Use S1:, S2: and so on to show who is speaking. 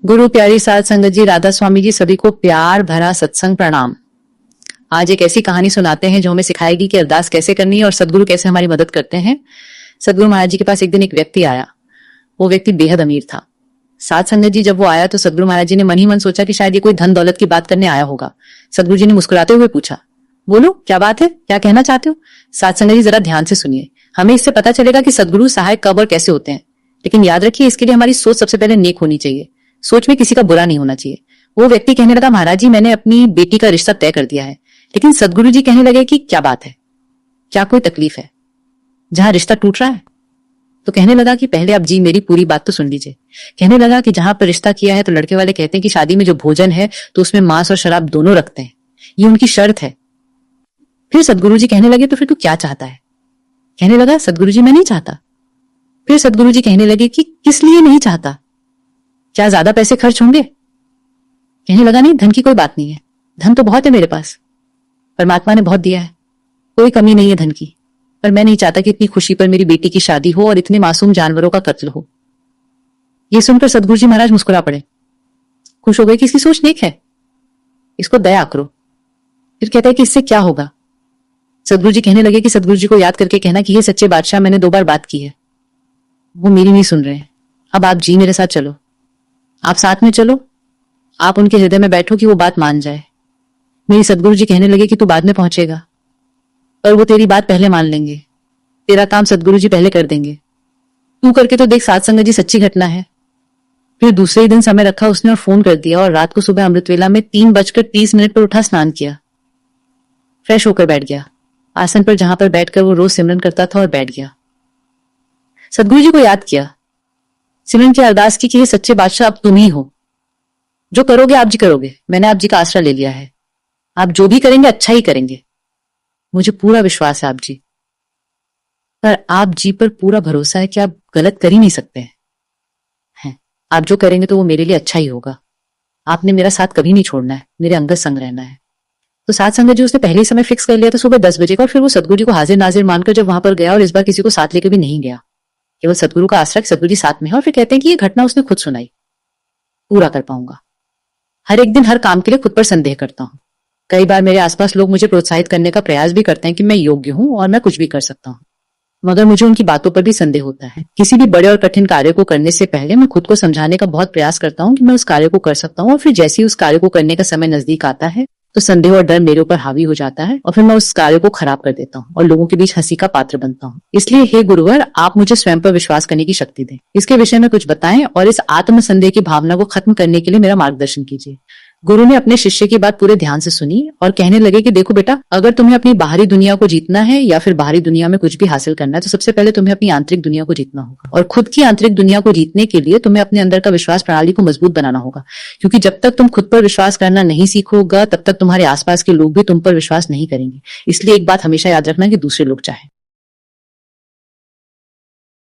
S1: गुरु प्यारी साध संगत जी, राधा स्वामी जी, सभी को प्यार भरा सत्संग प्रणाम। आज एक ऐसी कहानी सुनाते हैं जो हमें सिखाएगी कि अरदास कैसे करनी है और सदगुरु कैसे हमारी मदद करते हैं। सदगुरु महाराज जी के पास एक दिन एक व्यक्ति आया। वो व्यक्ति बेहद अमीर था। साध संगत जी जब वो आया तो सदगुरु महाराज जी ने मन ही मन सोचा कि शायद ये कोई धन दौलत की बात करने आया होगा। सदगुरु जी ने मुस्कुराते हुए पूछा, बोलो क्या बात है, क्या कहना चाहते हो? साध संगत जी जरा ध्यान से सुनिए, हमें इससे पता चलेगा कि सदगुरु सहायक कब और कैसे होते हैं। लेकिन याद रखिए, इसके लिए हमारी सोच सबसे पहले नेक होनी चाहिए। सोच में किसी का बुरा नहीं होना चाहिए। वो व्यक्ति कहने लगा, महाराज जी मैंने अपनी बेटी का रिश्ता तय कर दिया है। लेकिन सदगुरु जी कहने लगे कि क्या बात है, क्या कोई तकलीफ है जहां रिश्ता टूट रहा है? तो कहने लगा कि पहले आप जी मेरी पूरी बात तो सुन लीजिए। कहने लगा कि जहां पर रिश्ता किया है तो लड़के वाले कहते हैं कि शादी में जो भोजन है तो उसमें मांस और शराब दोनों रखते हैं, ये उनकी शर्त है। फिर सदगुरु जी कहने लगे, तो फिर तू क्या चाहता है? कहने लगा, सदगुरु जी मैं नहीं चाहता। फिर सदगुरु जी कहने लगे कि किस लिए नहीं चाहता, क्या ज्यादा पैसे खर्च होंगे? कहने लगा, नहीं, धन की कोई बात नहीं है, धन तो बहुत है मेरे पास, परमात्मा ने बहुत दिया है, कोई कमी नहीं है धन की। पर मैं नहीं चाहता कि इतनी खुशी पर मेरी बेटी की शादी हो और इतने मासूम जानवरों का कत्ल हो। ये सुनकर सदगुरु जी महाराज मुस्कुरा पड़े, खुश हो गए कि इसकी सोच नेक है, इसको दया करो। फिर कहते हैं कि इससे क्या होगा? सदगुरु जी कहने लगे कि सदगुरु जी को याद करके कहना कि ये सच्चे बादशाह, मैंने 2 बार बात की है, वो मेरी नहीं सुन रहे हैं। अब आप जी मेरे साथ चलो, आप साथ में चलो, आप उनके हृदय में बैठो कि वो बात मान जाए। मेरी सदगुरु जी कहने लगे कि तू बाद में पहुंचेगा, पर वो तेरी बात पहले मान लेंगे, तेरा काम सदगुरु जी पहले कर देंगे। तू करके तो देख, साध संगत जी सच्ची घटना है। फिर दूसरे ही दिन समय रखा उसने और फोन कर दिया और रात को सुबह अमृत वेला में 3:30 पर उठा, स्नान किया, फ्रेश होकर बैठ गया आसन पर जहां पर बैठकर वो रोज सिमरन करता था और बैठ गया। सदगुरु जी को याद किया, सिमरन की अरदास की कि ये सच्चे बादशाह अब तुम ही हो, जो करोगे आप जी करोगे, मैंने आप जी का आसरा ले लिया है, आप जो भी करेंगे अच्छा ही करेंगे, मुझे पूरा विश्वास है आप जी पर। आप जी पर पूरा भरोसा है कि आप गलत कर ही नहीं सकते हैं। आप जो करेंगे तो वो मेरे लिए अच्छा ही होगा। आपने मेरा साथ कभी नहीं छोड़ना है, मेरे अंगत संग रहना है। तो साध संगत जी उसने पहले ही समय फिक्स कर लिया था, सुबह 10 बजे का। और फिर वो सदगुरु जी को हाजिर नाजिर मानकर जब वहां पर गया, और इस बार किसी को साथ लेकर भी नहीं गया, केवल सदगुरु का आश्रय, सदगुरु जी साथ में है। और फिर कहते हैं कि ये घटना उसने खुद सुनाई, पूरा कर पाऊंगा। हर एक दिन हर काम के लिए खुद पर संदेह करता हूँ। कई बार मेरे आसपास लोग मुझे प्रोत्साहित करने का प्रयास भी करते हैं कि मैं योग्य हूँ और मैं कुछ भी कर सकता हूँ, मगर मुझे उनकी बातों पर भी संदेह होता है। किसी भी बड़े और कठिन कार्य को करने से पहले मैं खुद को समझाने का बहुत प्रयास करता हूँ कि मैं उस कार्य को कर सकता हूँ, और फिर जैसे ही उस कार्य को करने का समय नजदीक आता है तो संदेह और डर मेरे ऊपर हावी हो जाता है, और फिर मैं उस कार्य को खराब कर देता हूँ और लोगों के बीच हंसी का पात्र बनता हूँ। इसलिए हे गुरुवर, आप मुझे स्वयं पर विश्वास करने की शक्ति दें, इसके विषय में कुछ बताएं और इस आत्म संदेह की भावना को खत्म करने के लिए मेरा मार्गदर्शन कीजिए। गुरु ने अपने शिष्य की बात पूरे ध्यान से सुनी और कहने लगे कि देखो बेटा, अगर तुम्हें अपनी बाहरी दुनिया को जीतना है या फिर बाहरी दुनिया में कुछ भी हासिल करना है तो सबसे पहले तुम्हें अपनी आंतरिक दुनिया को जीतना होगा। और खुद की आंतरिक दुनिया को जीतने के लिए तुम्हें अपने अंदर का विश्वास प्रणाली को मजबूत बनाना होगा, क्योंकि जब तक तुम खुद पर विश्वास करना नहीं सीखोगा तब तक तुम्हारे आसपास के लोग भी तुम पर विश्वास नहीं करेंगे। इसलिए एक बात हमेशा याद रखना कि दूसरे लोग चाहें